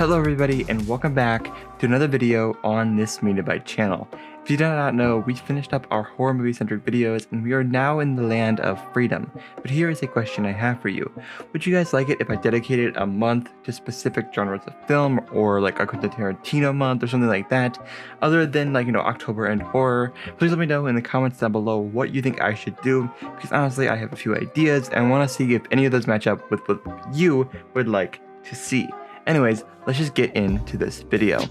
Hello everybody and welcome back to another video on this Megabyte channel. If you do not know, we finished up our horror movie centric videos and we are now in the land of freedom. But here is a question I have for you. Would you guys like it if I dedicated a month to specific genres of film, or like a Quentin Tarantino month or something like that, other than October and horror? Please let me know in the comments down below what you think I should do, because honestly I have a few ideas and I want to see if any of those match up with what you would like to see. Anyways, let's just get into this video.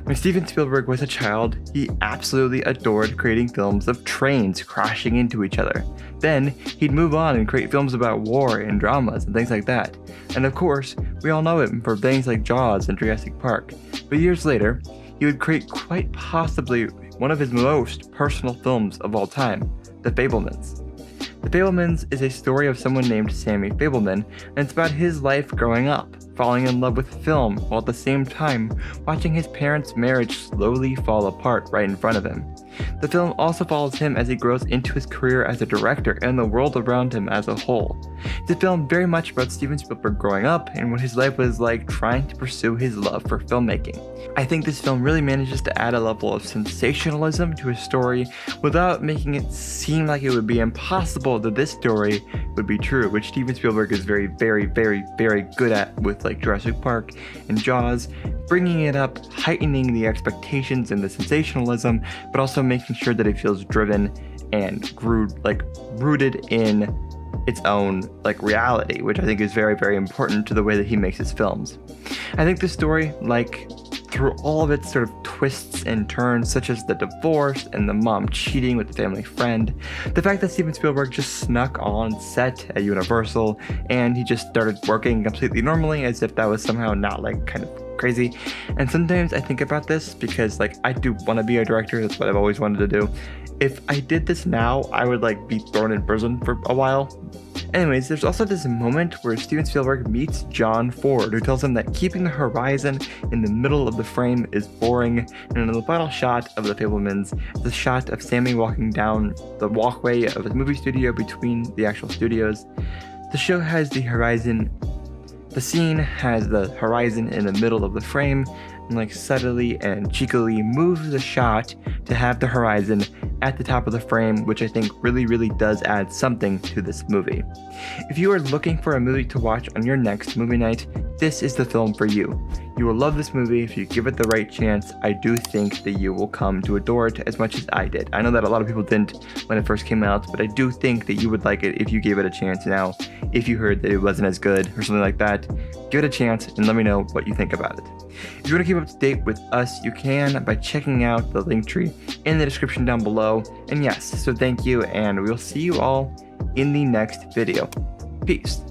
When Steven Spielberg was a child, he absolutely adored creating films of trains crashing into each other. Then, he'd move on and create films about war and dramas and things like that. And of course, we all know him for things like Jaws and Jurassic Park. But years later, he would create quite possibly one of his most personal films of all time, The Fablemans. The Fablemans is a story of someone named Sammy Fableman, and it's about his life growing up, falling in love with film, while at the same time watching his parents' marriage slowly fall apart right in front of him. The film also follows him as he grows into his career as a director and the world around him as a whole. It's a film very much about Steven Spielberg growing up and what his life was like trying to pursue his love for filmmaking. I think this film really manages to add a level of sensationalism to his story without making it seem like it would be impossible that this story would be true, which Steven Spielberg is very good at with like Jurassic Park and Jaws, bringing it up, heightening the expectations and the sensationalism, but also making sure that it feels driven and rooted in its own reality, which I think is very important to the way that he makes his films. I think the story, through all of its sort of twists and turns, such as the divorce and the mom cheating with the family friend, the fact that Steven Spielberg just snuck on set at Universal and he just started working completely normally as if that was somehow not kind of crazy. And sometimes I think about this because I do want to be a director. That's what I've always wanted to do. If I did this now, I would be thrown in prison for a while. Anyways, there's also this moment where Steven Spielberg meets John Ford, who tells him that keeping the horizon in the middle of the frame is boring, and in the final shot of The Fablemans, the shot of Sammy walking down the walkway of a movie studio between the actual studios. The show has the horizon, the scene has the horizon in the middle of the frame, and subtly and cheekily moves the shot to have the horizon at the top of the frame, which I think really does add something to this movie. If you are looking for a movie to watch on your next movie night, this is the film for you. You will love this movie if you give it the right chance. I do think that you will come to adore it as much as I did. I know that a lot of people didn't when it first came out, but I do think that you would like it if you gave it a chance. Now, if you heard that it wasn't as good or something like that, give it a chance and let me know what you think about it. If you want to keep up to date with us, you can by checking out the link tree in the description down below. And yes, so thank you, and we'll see you all in the next video. Peace.